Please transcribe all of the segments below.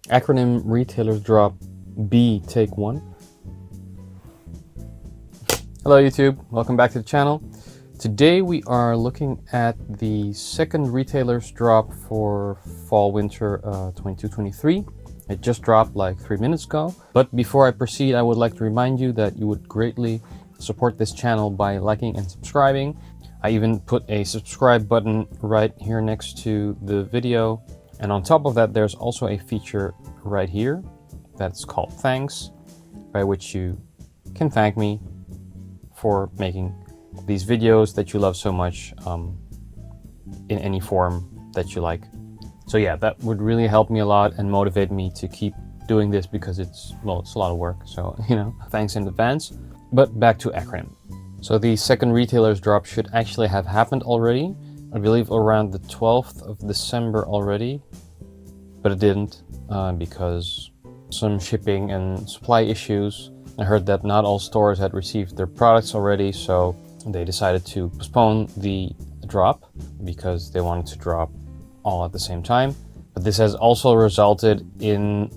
Acronym Retailers Drop B Take 1. Hello YouTube, welcome back to the channel. Today we are looking at the second Retailers Drop for Fall/Winter 22-23. It just dropped like 3 minutes ago. But before I proceed, I would like to remind you that you would greatly support this channel by liking and subscribing. I even put a subscribe button right here next to the video. And on top of that, there's also a feature right here that's called Thanks, by which you can thank me for making these videos that you love so much in any form that you like. So yeah, that would really help me a lot and motivate me to keep doing this because it's a lot of work. So, thanks in advance. But back to Acronym. So the second Retailers Drop should actually have happened already. I believe around the 12th of December already, but it didn't because some shipping and supply issues. I heard that not all stores had received their products already, so they decided to postpone the drop because they wanted to drop all at the same time. But this has also resulted in,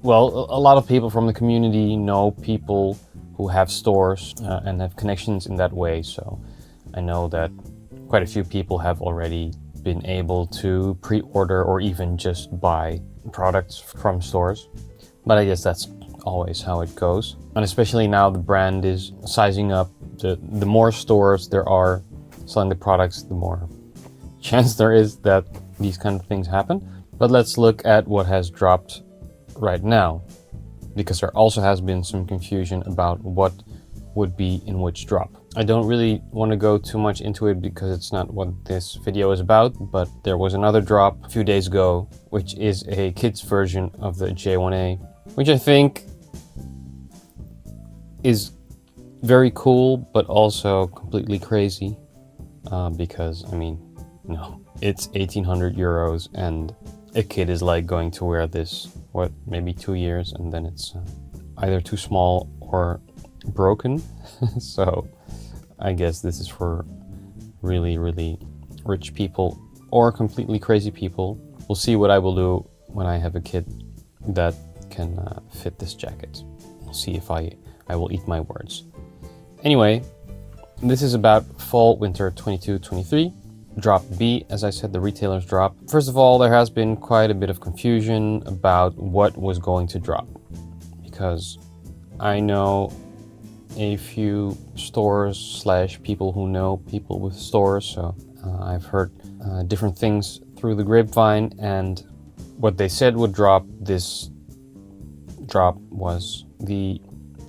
well, a lot of people from the community know people who have stores and have connections in that way. So I know that quite a few people have already been able to pre-order or even just buy products from stores. But I guess that's always how it goes. And especially now the brand is sizing up. The more stores there are selling the products, the more chance there is that these kind of things happen. But let's look at what has dropped right now, because there also has been some confusion about what would be in which drop. I don't really want to go too much into it because it's not what this video is about, but there was another drop a few days ago, which is a kid's version of the J1A, which I think is very cool, but also completely crazy because, it's 1,800 euros and a kid is like going to wear this, maybe 2 years, and then it's either too small or broken. So I guess this is for really, really rich people or completely crazy people. We'll see what I will do when I have a kid that can fit this jacket. We'll see if I will eat my words. Anyway, this is about Fall/Winter 22-23. Drop B, as I said, the Retailers Drop. First of all, there has been quite a bit of confusion about what was going to drop, because I know a few stores / people who know people with stores, so I've heard different things through the grapevine, and what they said would drop this drop was the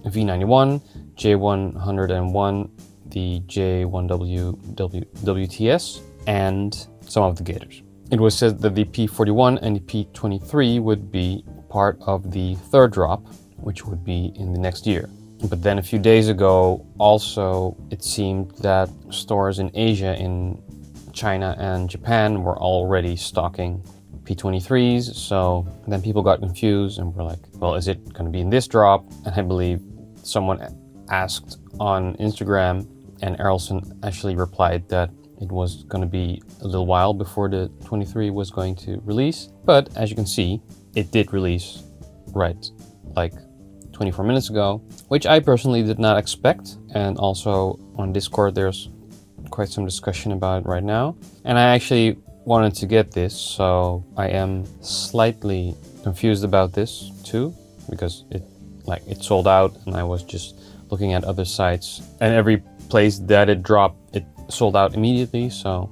V91, J101, the J1WTS, and some of the Gators. It was said that the P41 and the P23 would be part of the third drop, which would be in the next year. But then a few days ago, also, it seemed that stores in Asia, in China and Japan, were already stocking P23s. So then people got confused and were like, well, is it going to be in this drop? And I believe someone asked on Instagram, and Errolson actually replied that it was going to be a little while before the 23 was going to release. But as you can see, it did release right like 24 minutes ago, which I personally did not expect. And also on Discord, there's quite some discussion about it right now. And I actually wanted to get this, so I am slightly confused about this too, because it sold out, and I was just looking at other sites, and every place that it dropped, it sold out immediately. So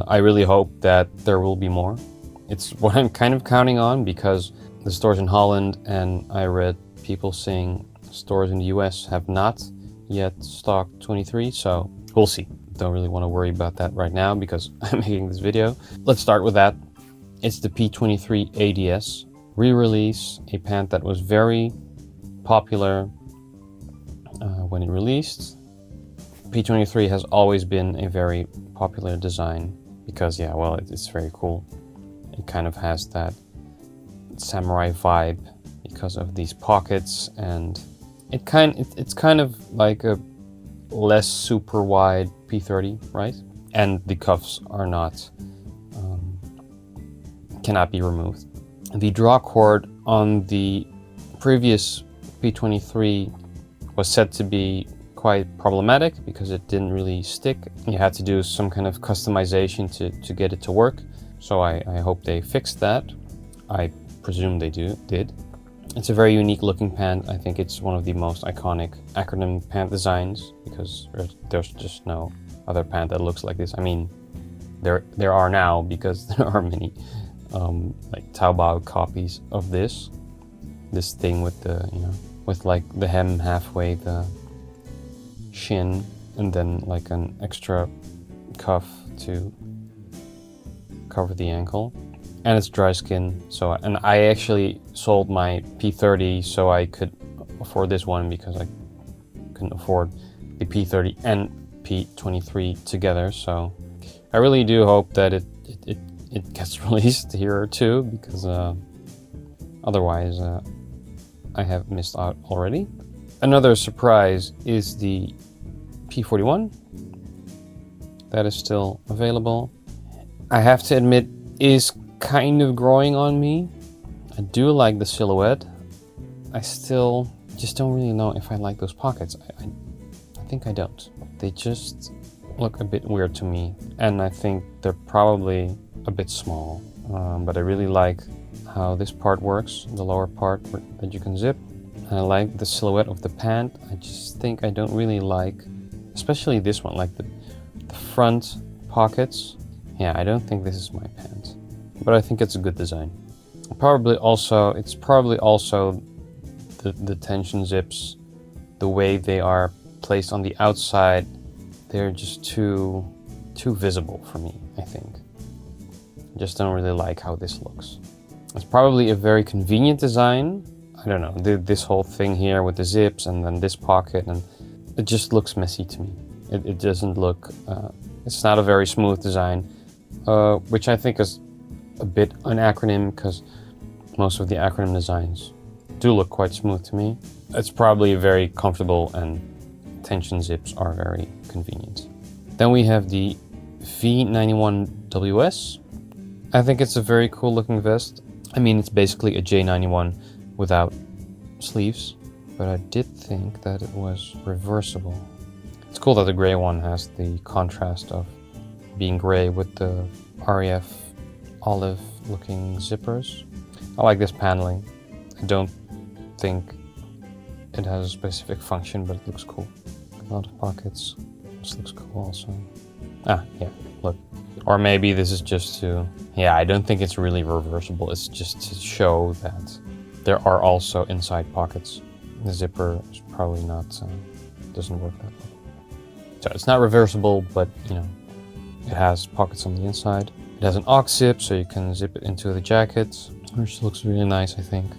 I really hope that there will be more. It's what I'm kind of counting on, because the stores in Holland, and I read people saying stores in the US have not yet stocked 23, so we'll see. Don't really want to worry about that right now because I'm making this video. Let's start with that. It's the P23A-DS re-release, a pant that was very popular when it released. P23 has always been a very popular design because, yeah, well, it's very cool. It kind of has that samurai vibe because of these pockets, and it's kind of like a less super wide P30, right? And the cuffs are not cannot be removed. The draw cord on the previous P23 was said to be quite problematic because it didn't really stick. You had to do some kind of customization to get it to work. So I hope they fixed that. I presume they did. It's a very unique looking pant. I think it's one of the most iconic acronym pant designs because there's just no other pant that looks like this. I mean, there are now because there are many like Taobao copies of this thing with the, you know, with like the hem halfway, the shin, and then like an extra cuff to cover the ankle. And it's dry skin, so, and I actually sold my P30 so I could afford this one because I couldn't afford the P30 and P23 together. So I really do hope that it gets released here too, because otherwise I have missed out already. Another surprise is the P41 that is still available. I have to admit, is kind of growing on me. I do like the silhouette. I still just don't really know if I like those pockets. I think I don't. They just look a bit weird to me, and I think they're probably a bit small. But I really like how this part works, the lower part that you can zip. And I like the silhouette of the pant. I just think I don't really like, especially this one, like the front pockets. Yeah, I don't think this is my pant. But I think it's a good design. It's probably also the tension zips, the way they are placed on the outside, they're just too visible for me, I think. I just don't really like how this looks. It's probably a very convenient design. I don't know, this whole thing here with the zips and then this pocket, and it just looks messy to me. It doesn't look, it's not a very smooth design, which I think is a bit an acronym because most of the acronym designs do look quite smooth to me. It's probably very comfortable and tension zips are very convenient. Then we have the V91WS. I think it's a very cool looking vest. I mean, it's basically a J91 without sleeves, but I did think that it was reversible. It's cool that the gray one has the contrast of being gray with the REF olive looking zippers. I like this paneling. I don't think it has a specific function, but it looks cool. A lot of pockets. This looks cool also. Ah, yeah, look. Or maybe this is just to, yeah, I don't think it's really reversible. It's just to show that there are also inside pockets. The zipper is probably not, doesn't work that way. So it's not reversible, but you know, it has pockets on the inside. It has an aux zip, so you can zip it into the jacket, which looks really nice, I think.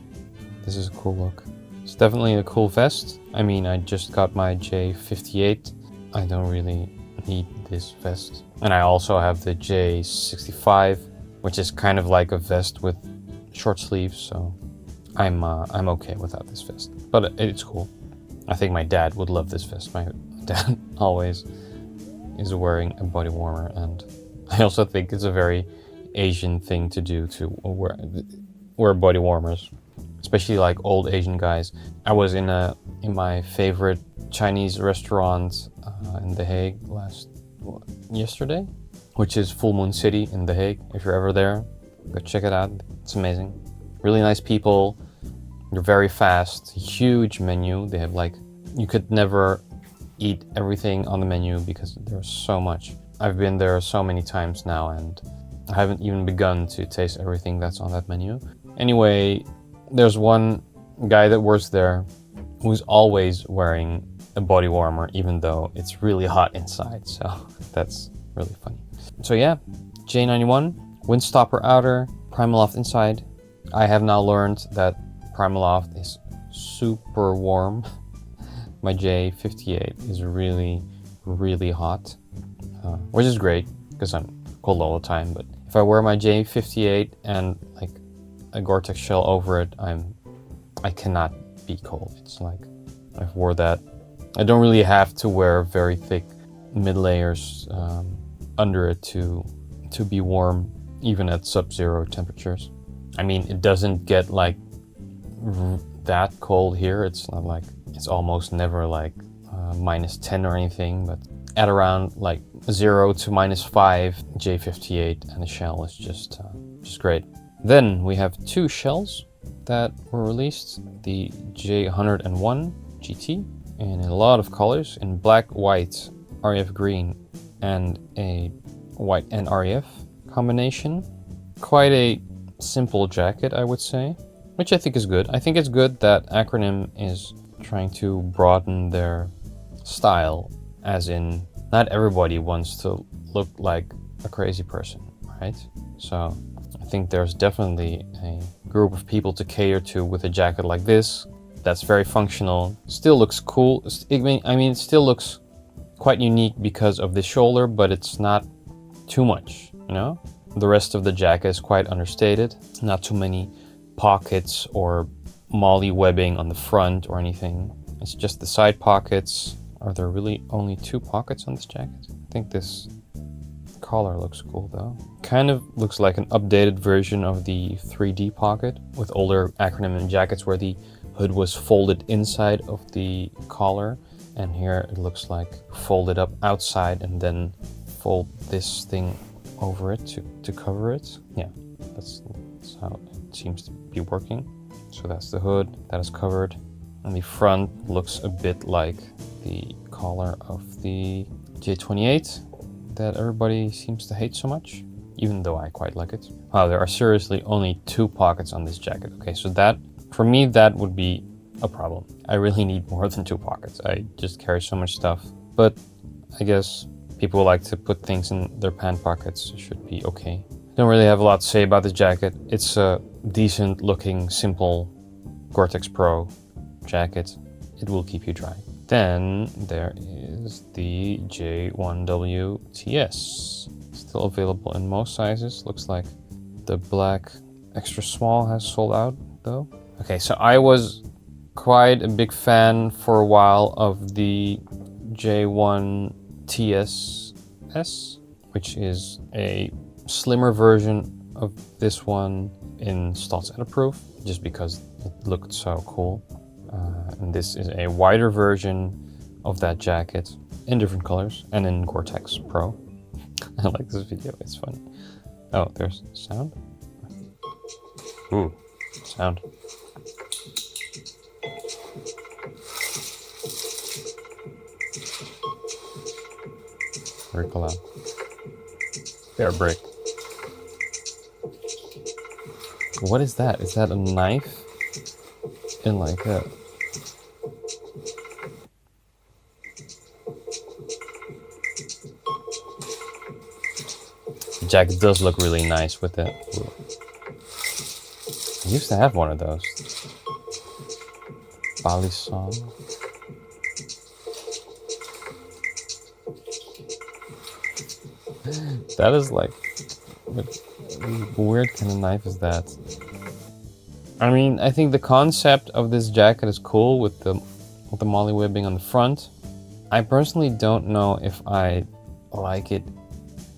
This is a cool look. It's definitely a cool vest. I mean, I just got my J58. I don't really need this vest. And I also have the J65, which is kind of like a vest with short sleeves, so I'm okay without this vest. But it's cool. I think my dad would love this vest. My dad always is wearing a body warmer, and I also think it's a very Asian thing to do, to wear body warmers, especially like old Asian guys. I was in my favorite Chinese restaurant in The Hague yesterday, which is Full Moon City in The Hague. If you're ever there, go check it out. It's amazing. Really nice people. They're very fast. Huge menu. They have like, you could never eat everything on the menu because there's so much. I've been there so many times now and I haven't even begun to taste everything that's on that menu. Anyway, there's one guy that works there who's always wearing a body warmer even though it's really hot inside, so that's really funny. So yeah, J91, Windstopper outer, Primaloft inside. I have now learned that Primaloft is super warm. My J58 is really, really hot. Which is great because I'm cold all the time, but if I wear my J58 and like a gore-tex shell over it, I cannot be cold. It's like I've wore that. I don't really have to wear very thick mid layers under it to be warm, even at sub-zero temperatures. I mean, it doesn't get like that cold here. It's not like, it's almost never like -10 or anything, but at around like 0 to -5, J58 and the shell is just great. Then we have two shells that were released, the J101 GT in a lot of colors, in black, white, REF green, and a white and REF combination. Quite a simple jacket, I would say, which I think is good. I think it's good that ACRONYM is trying to broaden their style, as in not everybody wants to look like a crazy person, right? So I think there's definitely a group of people to cater to with a jacket like this that's very functional, still looks cool. I mean, it still looks quite unique because of the shoulder, but it's not too much, you know? The rest of the jacket is quite understated. Not too many pockets or molly webbing on the front or anything. It's just the side pockets. Are there really only 2 pockets on this jacket? I think this collar looks cool though. Kind of looks like an updated version of the 3D pocket with older ACRONYM jackets where the hood was folded inside of the collar, and here it looks like folded up outside and then fold this thing over it to cover it. Yeah, that's how it seems to be working. So that's the hood that is covered, and the front looks a bit like the collar of the J28 that everybody seems to hate so much, even though I quite like it. Wow, there are seriously only 2 pockets on this jacket. Okay, so that, for me, that would be a problem. I really need more than 2 pockets. I just carry so much stuff. But I guess people who like to put things in their pant pockets should be okay. Don't really have a lot to say about this jacket. It's a decent looking, simple Gore-Tex Pro jacket. It will keep you dry. Then there is the J1W-DS. Still available in most sizes. Looks like the black extra small has sold out though. Okay, so I was quite a big fan for a while of the J1TSS, which is a slimmer version of this one in Stotts Editproof, just because it looked so cool. And this is a wider version of that jacket in different colors and in Gore-Tex Pro. I like this video, it's funny. Oh, there's sound. Ooh, sound. Very loud. They're brick. What is that? Is that a knife? In like a... The jacket does look really nice with it. I used to have one of those. Bali song. That is like... What weird kind of knife is that? I mean, I think the concept of this jacket is cool with the molly webbing on the front. I personally don't know if I like it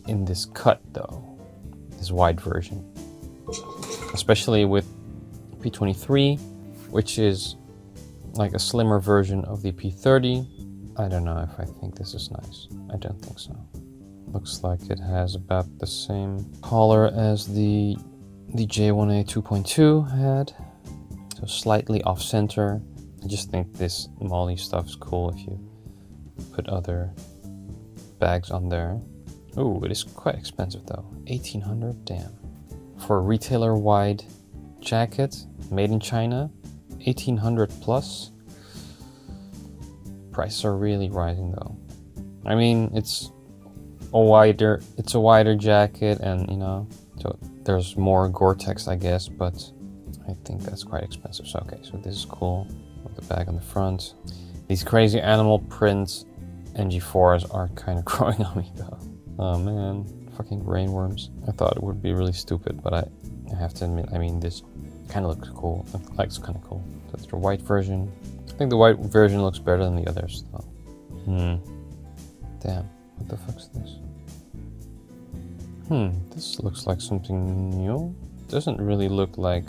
in this cut though, this wide version. Especially with P23, which is like a slimmer version of the P30. I don't know if I think this is nice. I don't think so. Looks like it has about the same collar as the J1A 2.2 had, so slightly off center. I just think this molly stuff is cool if you put other bags on there. Oh, it is quite expensive though, 1800, damn. For a retailer wide jacket made in China, 1800 plus. Prices are really rising though. I mean, it's a wider jacket, and you know, so there's more Gore-Tex, I guess, but I think that's quite expensive. So okay, so this is cool with the bag on the front. These crazy animal print NG4s are kind of growing on me though. Oh man, fucking rainworms. I thought it would be really stupid, but I have to admit, I mean, this kind of looks cool. Like, it's kind of cool. That's the white version. I think the white version looks better than the others though. Damn. What the fuck's this? This looks like something new. doesn't really look like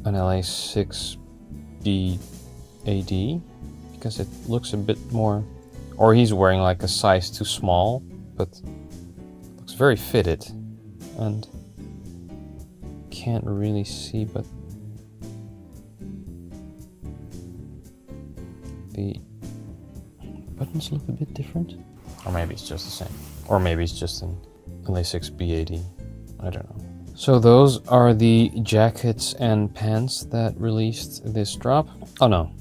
an LA6B-AD because it looks a bit more, or he's wearing like a size too small, but looks very fitted and can't really see, but the buttons look a bit different. Or maybe it's just the same. Or maybe it's just an LA6B-AD. I don't know. So those are the jackets and pants that released this drop. Oh no,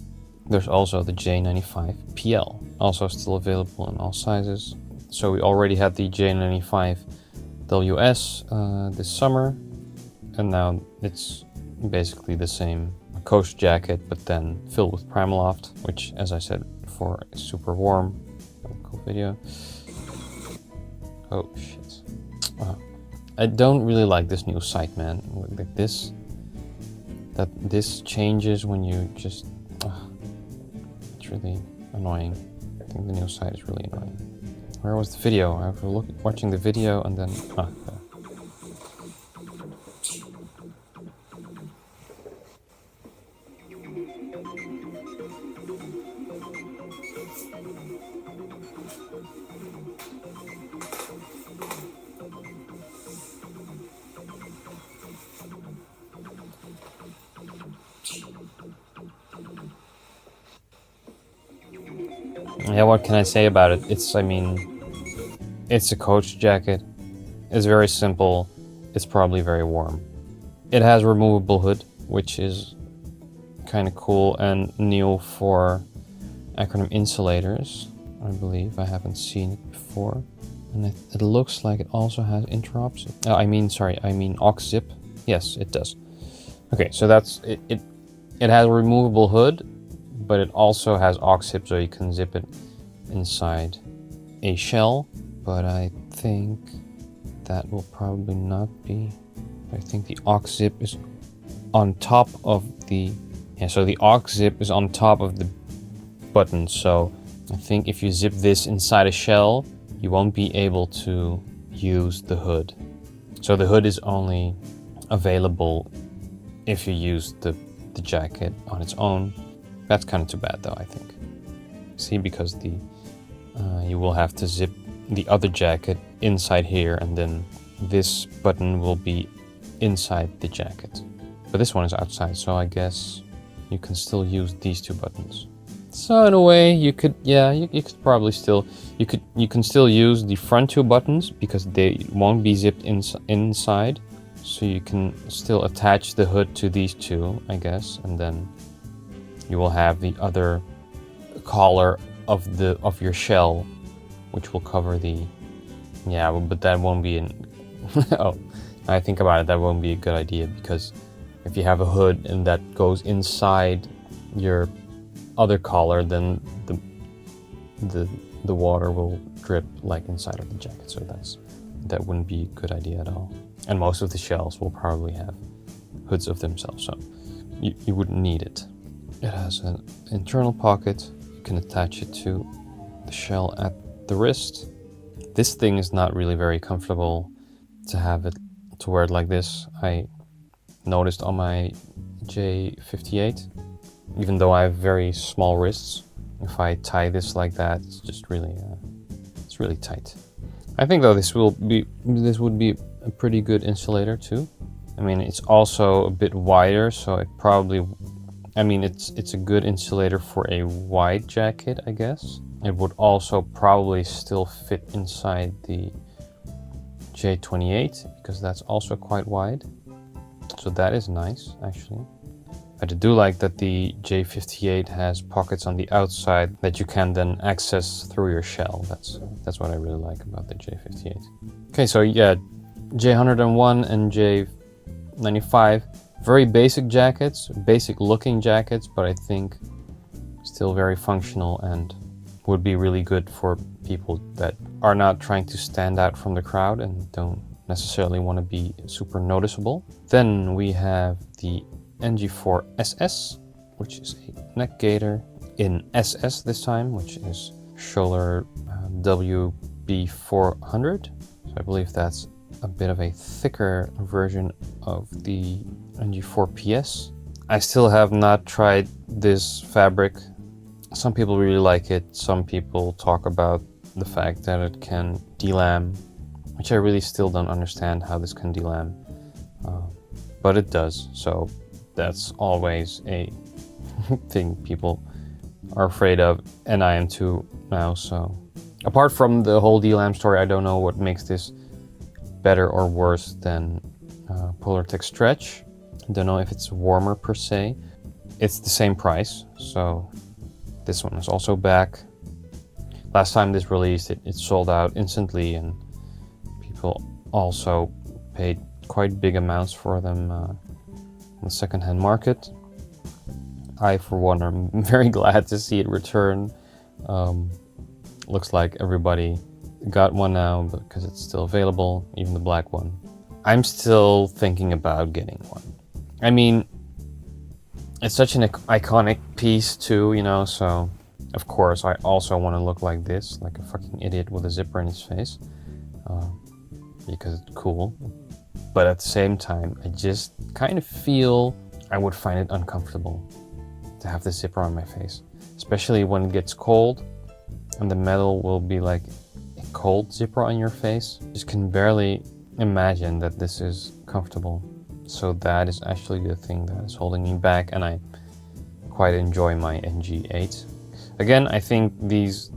there's also the J95PL, also still available in all sizes. So we already had the J95WS this summer, and now it's basically the same coach jacket, but then filled with Primaloft, which, as I said before, is super warm. Cool video. Oh shit. I don't really like this new sight, man. Like this changes when you just... it's really annoying. I think the new sight is really annoying. Where was the video? I was watching the video and then... okay. Yeah, what can I say about it? I mean, it's a coach jacket. It's very simple. It's probably very warm. It has a removable hood, which is kind of cool and new for ACRONYM insulators, I believe. I haven't seen it before. And it looks like it also has interops. I mean aux zip. Yes, it does. Okay, so that's it. It has a removable hood, but it also has aux zip, so you can zip it inside a shell. But I think that will probably not be. I think the aux zip is on top of the... yeah, so the aux zip is on top of the button. So I think if you zip this inside a shell, you won't be able to use the hood. So the hood is only available if you use the jacket on its own. That's kind of too bad though, I think. See, because you will have to zip the other jacket inside here, and then this button will be inside the jacket. But this one is outside, so I guess you can still use these two buttons. So in a way, you could, yeah, you could probably still, you can still use the front two buttons because they won't be zipped inside. So you can still attach the hood to these two, I guess, and then you will have the other collar of your shell, which will cover the... yeah, but that won't be an... oh, I think about it, that won't be a good idea, because if you have a hood and that goes inside your other collar, then the water will drip like inside of the jacket, so that wouldn't be a good idea at all. And most of the shells will probably have hoods of themselves, so you wouldn't need it. It has an internal pocket. You can attach it to the shell at the wrist. This thing is not really very comfortable to have it, to wear it like this. I noticed on my J58, even though I have very small wrists, if I tie this like that, it's just really, it's really tight. I think though this would be a pretty good insulator too. I mean, it's also a bit wider, so it probably, I mean, it's a good insulator for a wide jacket, I guess. It would also probably still fit inside the J28 because that's also quite wide. So that is nice, actually. I do like that the J58 has pockets on the outside that you can then access through your shell. That's what I really like about the J58. Okay, so yeah, J101 and J95, very basic jackets, basic looking jackets, but I think still very functional and would be really good for people that are not trying to stand out from the crowd and don't necessarily want to be super noticeable. Then we have the NG4 SS, which is a neck gaiter in SS this time, which is Scholler WB400. So I believe that's a bit of a thicker version of the NG4PS. I still have not tried this fabric. Some people really like it. Some people talk about the fact that it can delam, which I really still don't understand how this can delam, but it does. So that's always a thing people are afraid of, and I am too now. So apart from the whole delam story, I don't know what makes this better or worse than PolarTex Stretch. I don't know if it's warmer per se. It's the same price, so this one is also back. Last time this released, it sold out instantly, and people also paid quite big amounts for them on the secondhand market. I, for one, am very glad to see it return. Looks like everybody got one now because it's still available, even the black one. I'm still thinking about getting one. I mean, it's such an iconic piece too, you know, so of course I also want to look like this, like a fucking idiot with a zipper in his face, because it's cool. But at the same time, I just kind of feel I would find it uncomfortable to have the zipper on my face, especially when it gets cold and the metal will be like a cold zipper on your face. Just can barely imagine that this is comfortable. So that is actually the thing that is holding me back, and I quite enjoy my NG8. Again, I think these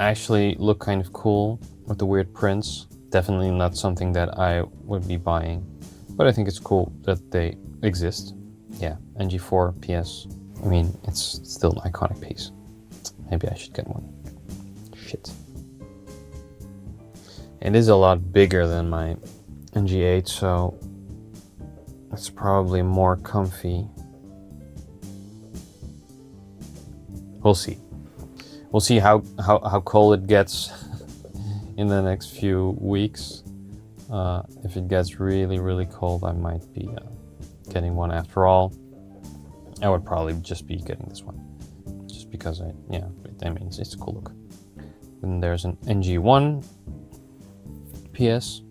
actually look kind of cool with the weird prints. Definitely not something that I would be buying, but I think it's cool that they exist. Yeah, NG4 PS. I mean, it's still an iconic piece. Maybe I should get one. Shit. It is a lot bigger than my NG8, so it's probably more comfy. We'll see. We'll see how cold it gets in the next few weeks. If it gets really, really cold, I might be getting one after all. I would probably just be getting this one. Just because I mean, it's a cool look. Then there's an NG1 PS,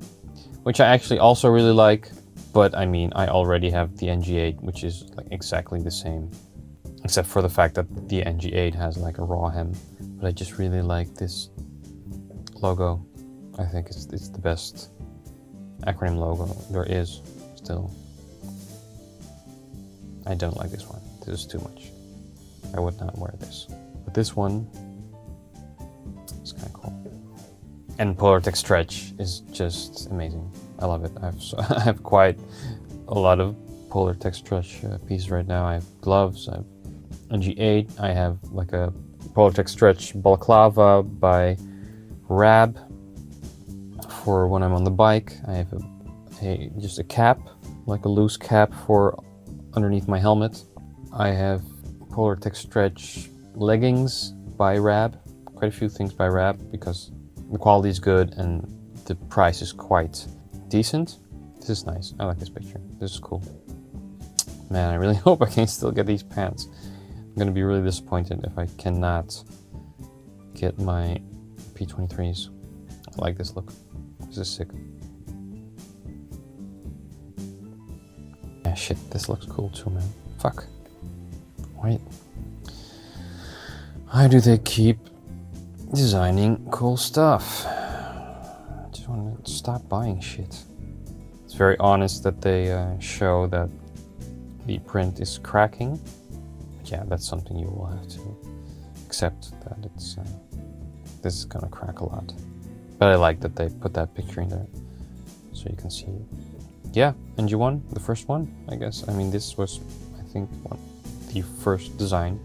which I actually also really like. But I mean, I already have the NG8, which is like exactly the same, except for the fact that the NG8 has like a raw hem. But I just really like this logo. I think it's the best acronym logo there is still. I don't like this one. This is too much. I would not wear this. But this one is kind of cool. And PolarTex Stretch is just amazing. I love it. I have quite a lot of PolarTex Stretch pieces right now. I have gloves, I have NG8, I have like a PolarTex Stretch balaclava by Rab for when I'm on the bike. I have just a cap, like a loose cap for underneath my helmet. I have PolarTex Stretch leggings by Rab. Quite a few things by Rab because the quality is good and the price is quite decent. This is nice. I like this picture. This is cool. Man, I really hope I can still get these pants. I'm gonna be really disappointed if I cannot get my P23s. I like this look. This is sick. Yeah, shit, this looks cool too, man. Fuck. Wait. Why do they keep designing cool stuff? I just want to stop buying shit. It's very honest that they show that the print is cracking. But yeah, that's something you will have to accept, that it's this is gonna crack a lot. But I like that they put that picture in there so you can see it. Yeah, NG1, the first one, I guess. I mean, this was, I think, the first design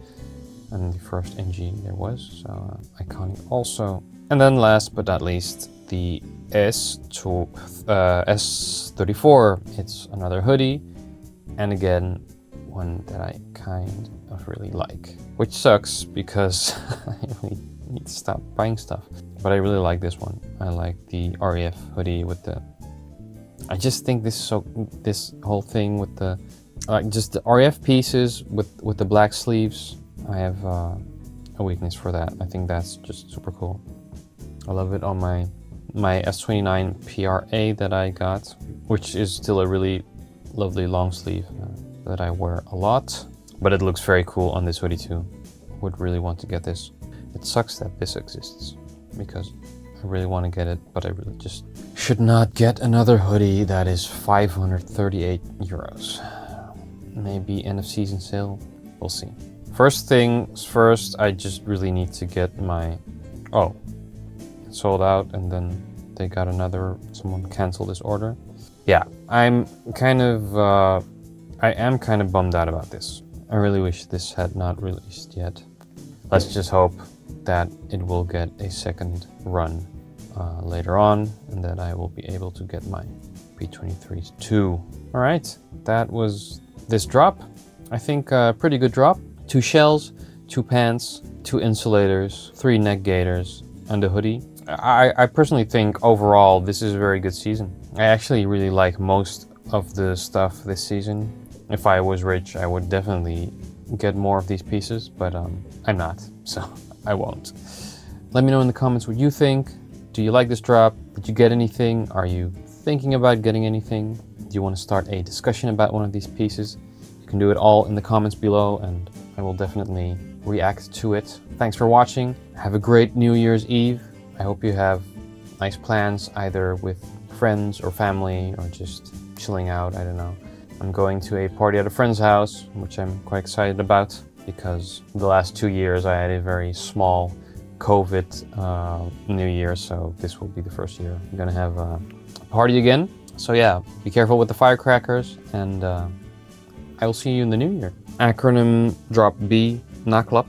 and the first NG there was, so iconic also. And then last but not least, the S34. It's another hoodie, and again, one that I kind of really like, which sucks because I really need to stop buying stuff. But I really like this one. I like the REF hoodie with the, I just think this whole thing with the just the REF pieces with the black sleeves. I have a weakness for that. I think that's just super cool. I love it on my my S29PRA that I got, which is still a really lovely long sleeve that I wear a lot, but it looks very cool on this hoodie too. Would really want to get this. It sucks that this exists because I really want to get it, but I really just should not get another hoodie that is 538 euros. Maybe end of season sale, we'll see. First things first, I just really need to get my, oh, it sold out and then they got another, someone canceled this order. Yeah, I am kind of bummed out about this. I really wish this had not released yet. Let's just hope that it will get a second run later on and that I will be able to get my P23s too. All right, that was this drop. I think a pretty good drop. 2 shells, 2 pants, 2 insulators, 3 neck gaiters, and a hoodie. I personally think overall this is a very good season. I actually really like most of the stuff this season. If I was rich, I would definitely get more of these pieces, but I'm not, so I won't. Let me know in the comments what you think. Do you like this drop? Did you get anything? Are you thinking about getting anything? Do you want to start a discussion about one of these pieces? You can do it all in the comments below and I will definitely react to it. Thanks for watching. Have a great New Year's Eve. I hope you have nice plans either with friends or family or just chilling out, I don't know. I'm going to a party at a friend's house, which I'm quite excited about because the last 2 years I had a very small COVID New Year, so this will be the first year I'm gonna have a party again. So yeah, be careful with the firecrackers and I will see you in the new year. Acronym drop B, naklap.